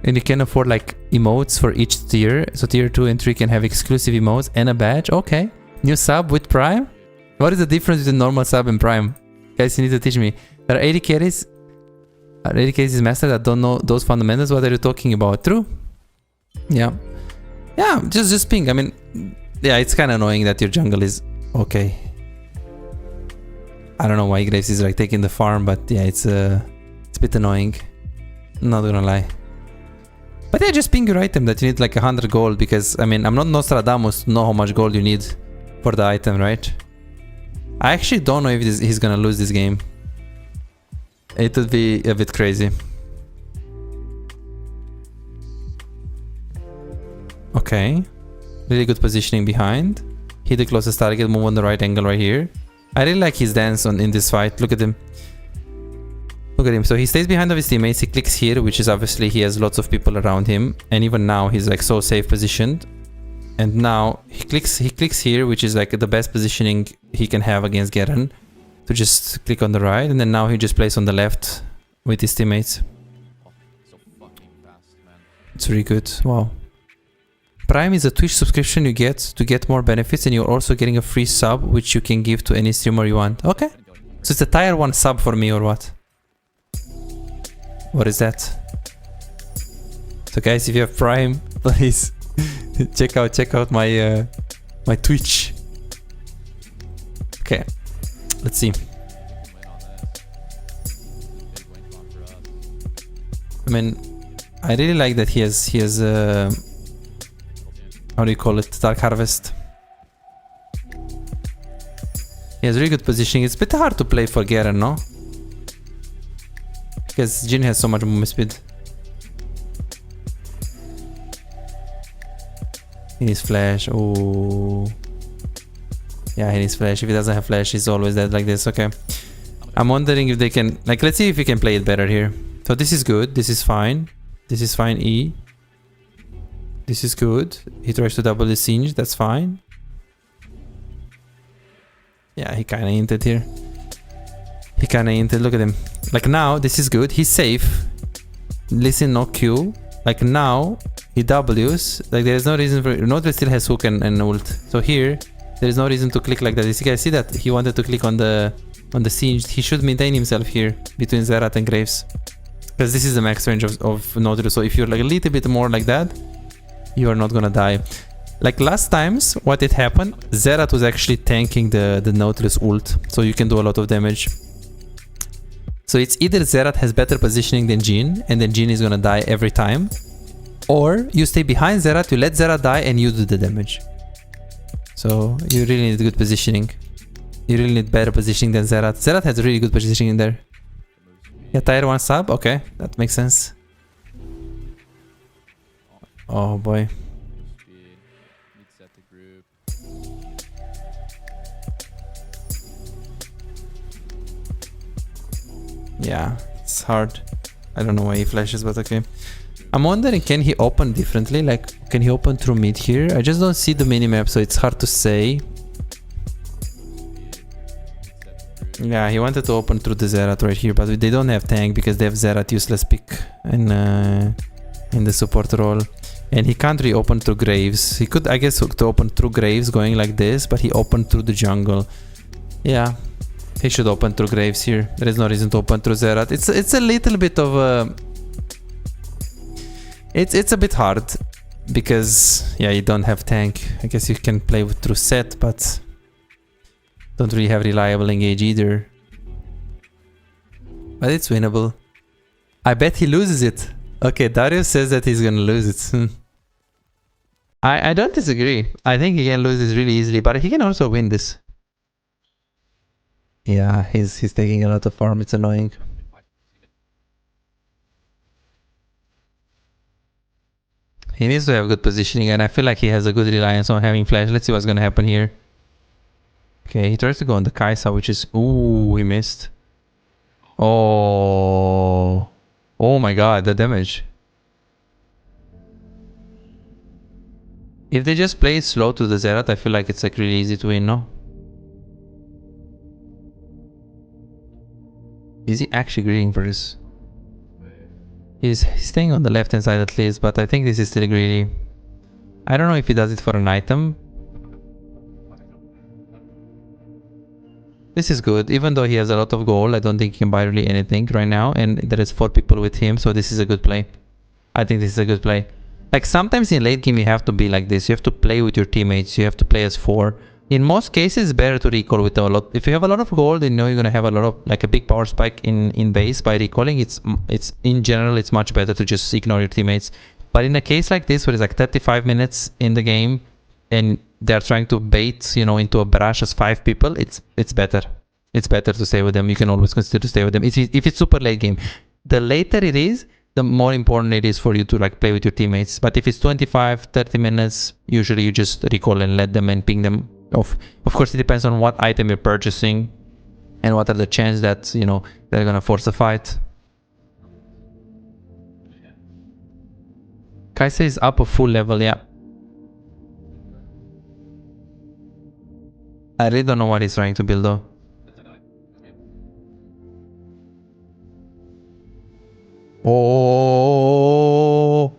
And you can afford like emotes for each tier. So tier 2 and 3 can have exclusive emotes and a badge. Okay. New sub with prime? What is the difference between normal sub and prime? Guys, you need to teach me. There are 80 carries. 80 carries master that don't know those fundamentals. What are you talking about? True? Yeah. Yeah, just ping. I mean, yeah, it's kind of annoying that your jungle is okay. I don't know why Graves is like taking the farm, but yeah, it's a bit annoying. Not gonna lie. But yeah, just ping your item that you need like 100 gold, because I mean, I'm not Nostradamus to know how much gold you need for the item, right? I actually don't know if he's gonna lose this game. It would be a bit crazy. Okay. Really good positioning behind. Hit the closest target, move on the right angle right here. I really like his dance in this fight. Look at him. Look at him. So he stays behind of his teammates. He clicks here, which is obviously he has lots of people around him. And even now he's like so safe positioned. And now he clicks here, which is like the best positioning he can have against Garen. To just click on the right. And then now he just plays on the left with his teammates. So fucking fast, man. It's really good. Wow. Prime is a Twitch subscription you get to get more benefits, and you're also getting a free sub which you can give to any streamer you want. Okay. So it's a tier 1 sub for me or what? What is that? So guys, if you have Prime, please check out my my Twitch. Okay. Let's see. I mean, I really like that he has how do you call it? Dark Harvest. He has really good positioning. It's a bit hard to play for Garen, no? Because Jhin has so much movement speed. He needs flash. Oh. Yeah, he needs flash. If he doesn't have flash, he's always dead like this. Okay. I'm wondering if they can... Like, let's see if we can play it better here. So this is good. This is fine. This is fine, E. This is good. He tries to double the siege. That's fine. Yeah, he kind of hinted here. He kind of hinted. Look at him. Like now, this is good. He's safe. Listen, no Q. Like now, he Ws. Like there is no reason for... Nautilus still has hook and ult. So here, there is no reason to click like that. You guys see that? He wanted to click on the siege. He should maintain himself here between Zerat and Graves. Because this is the max range of Nautilus. So if you're like a little bit more like that, you are not gonna die. Like last times, what did happen? Zerat was actually tanking the Nautilus ult. So you can do a lot of damage. So it's either Zerat has better positioning than Jhin, and then Jhin is gonna die every time. Or you stay behind Zerat, you let Zerat die, and you do the damage. So you really need good positioning. You really need better positioning than Zerat. Zerat has really good positioning in there. Yeah, tier 1 sub, okay, that makes sense. Oh boy. Yeah, it's hard. I don't know why he flashes, but okay. I'm wondering, can he open differently? Like, can he open through mid here? I just don't see the minimap, so it's hard to say. Yeah, he wanted to open through the Zerat right here, but they don't have tank because they have Zerat useless pick in the support role. And he can't really open through Graves. He could, I guess, to open through Graves going like this, but he opened through the jungle. Yeah, he should open through Graves here. There is no reason to open through Zerat. It's a little bit of a... It's a bit hard because, yeah, you don't have tank. I guess you can play through Set, but don't really have reliable engage either. But it's winnable. I bet he loses it. Okay, Darius says that he's gonna lose it. I don't disagree. I think he can lose this really easily, but he can also win this. Yeah, he's taking a lot of farm. It's annoying. He needs to have good positioning, and I feel like he has a good reliance on having flash. Let's see what's gonna happen here. Okay, he tries to go on the Kaisa, which is... Ooh, he missed. Oh. Oh my god, the damage. If they just play it slow to the Zerat, I feel like it's like really easy to win, no? Is he actually greeding for this? He's staying on the left hand side at least, but I think this is still greedy. I don't know if he does it for an item. This is good, even though he has a lot of gold. I don't think he can buy really anything right now, and there is 4 people with him, so this is a good play. I think this is a good play. Like sometimes in late game you have to be like this. You have to play with your teammates. You have to play as 4. In most cases, it's better to recall with a lot. If you have a lot of gold, then you know you're gonna have a lot of like a big power spike in base by recalling. It's in general it's much better to just ignore your teammates. But in a case like this, where it's like 35 minutes in the game, and they're trying to bait, you know, into a barrage as 5 people, it's better. It's better to stay with them. You can always consider to stay with them. If it's super late game, the later it is, the more important it is for you to like play with your teammates. But if it's 25, 30 minutes, usually you just recall and let them and ping them off. Of course, it depends on what item you're purchasing and what are the chances that, you know, they're gonna force a fight. Kaisa is up a full level, yeah. I really don't know what he's trying to build though. Oh,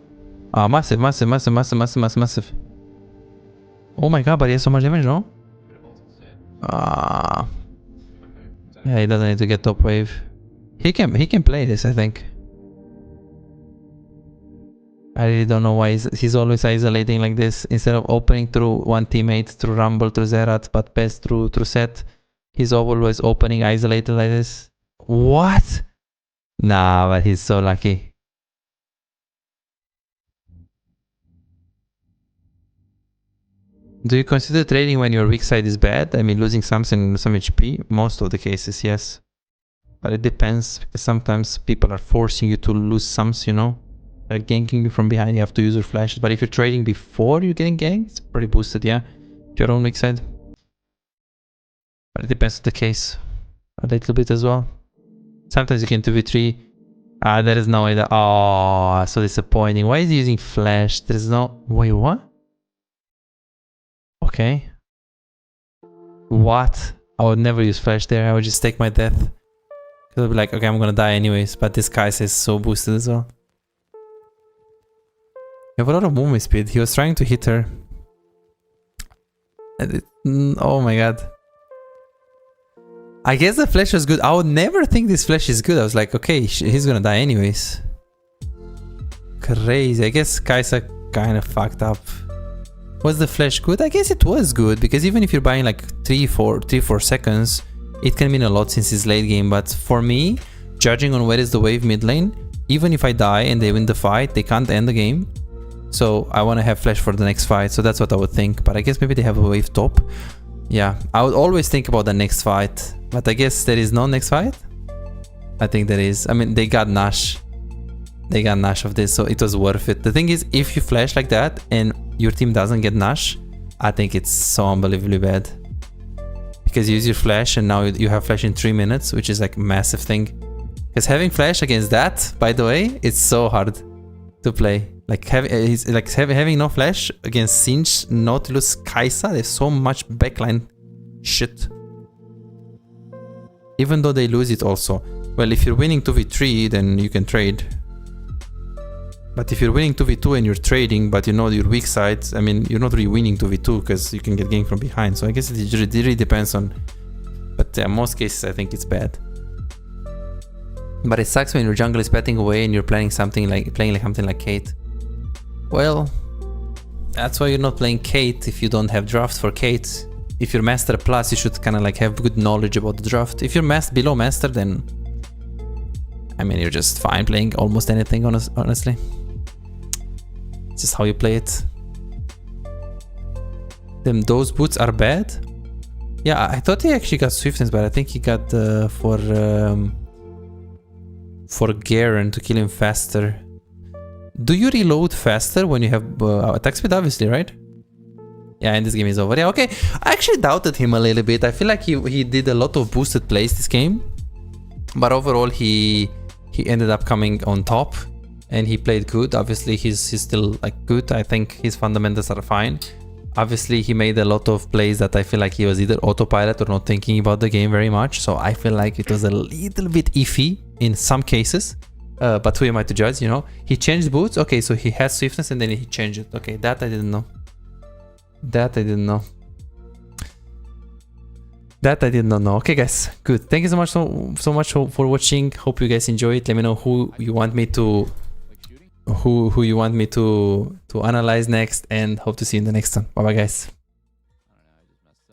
massive, massive, massive, massive, massive, massive, massive. Oh my god, but he has so much damage, no? Yeah, he doesn't need to get top wave. He can play this, I think. I really don't know why he's always isolating like this. Instead of opening through one teammate, through Rumble, through Zerat, but best through Set. He's always opening isolated like this. What? Nah, but he's so lucky. Do you consider trading when your weak side is bad? I mean, losing some HP? Most of the cases, yes. But it depends, because sometimes people are forcing you to lose sums, you know? They're ganking you from behind, you have to use your flashes. But if you're trading before you're getting ganked, it's pretty boosted, yeah? Your own weak side. But it depends on the case. A little bit as well. Sometimes you can 2v3. There is no way that... Oh, so disappointing. Why is he using flash? There's no... Wait, what? Okay. What? I would never use flash there. I would just take my death. Because I'd be like, okay, I'm gonna die anyways. But this guy is so boosted as well. You have a lot of movement speed. He was trying to hit her. Oh my god. I guess the flash was good. I would never think this flash is good. I was like, okay, he's gonna die anyways. Crazy. I guess Kaisa kind of fucked up. Was the flash good? I guess it was good, because even if you're buying like 3-4 seconds, it can mean a lot since it's late game. But for me, judging on where is the wave mid lane, even if I die and they win the fight, they can't end the game. So I want to have flash for the next fight. So that's what I would think. But I guess maybe they have a wave top. Yeah, I would always think about the next fight. But I guess there is no next fight. I think there is. I mean, they got Nash. They got Nash of this, so it was worth it. The thing is, if you flash like that and your team doesn't get Nash, I think it's so unbelievably bad. Because you use your flash and now you have flash in 3 minutes, which is like a massive thing. Because having flash against that, by the way, it's so hard to play. Like having no flash against Singe, Nautilus, Kaisa, there's so much backline shit. Even though they lose it also. Well, if you're winning 2v3, then you can trade. But if you're winning 2v2 and you're trading, but you know your weak sides, I mean, you're not really winning 2v2 because you can get ganked from behind. So I guess it really depends on... But yeah, most cases I think it's bad. But it sucks when your jungle is betting away and you're playing something like something like Kate. Well, that's why you're not playing Kate if you don't have draft for Kate. If you're Master Plus, you should kind of like have good knowledge about the draft. If you're below Master, then... I mean, you're just fine playing almost anything, honestly. It's just how you play it. Then those boots are bad? Yeah, I thought he actually got swiftness, but I think he got for Garen to kill him faster. Do you reload faster when you have attack speed? Obviously, right? Yeah, and this game is over. Yeah, okay. I actually doubted him a little bit. I feel like he did a lot of boosted plays this game. But overall, he ended up coming on top. And he played good. Obviously, he's still like good. I think his fundamentals are fine. Obviously, he made a lot of plays that I feel like he was either autopilot or not thinking about the game very much. So I feel like it was a little bit iffy in some cases. But who am I to judge, you know? He changed boots. Okay, so he has swiftness and then he changed it. Okay, that I didn't know. That I didn't know. That I did not know. Okay, guys, good. Thank you so much for watching. Hope you guys enjoy it. Let me know who you want me to analyze next, and hope to see you in the next one. Bye bye, guys.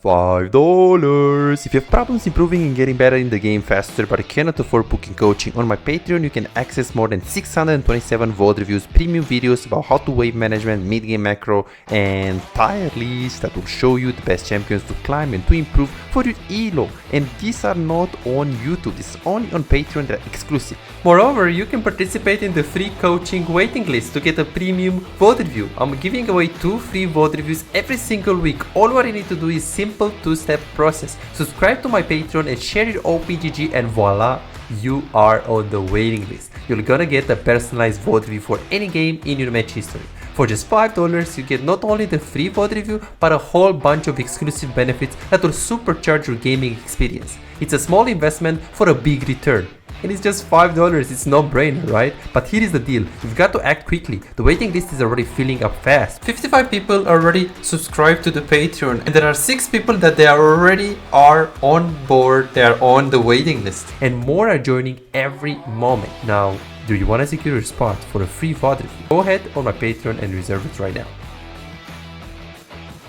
$5. If you have problems improving and getting better in the game faster but cannot afford booking coaching, on my Patreon you can access more than 627 VOD reviews, premium videos about how to wave management, mid-game macro, and tier lists that will show you the best champions to climb and to improve for your elo. And these are not on YouTube, this is only on Patreon, they're exclusive. Moreover, you can participate in the free coaching waiting list to get a premium VOD review. I'm giving away 2 free VOD reviews every single week. All what you need to do is simple 2-step process. Subscribe to my Patreon and share your OPGG, and voila, you are on the waiting list. You're gonna get a personalized VOD review for any game in your match history. For just $5, you get not only the free VOD review, but a whole bunch of exclusive benefits that will supercharge your gaming experience. It's a small investment for a big return. And it's just $5, it's no brainer, right? But here is the deal, you've got to act quickly. The waiting list is already filling up fast. 55 people already subscribed to the Patreon, and there are 6 people that they already are on board, they are on the waiting list. And more are joining every moment. Now, do you want to secure your spot for a free VOD review? Go ahead on my Patreon and reserve it right now.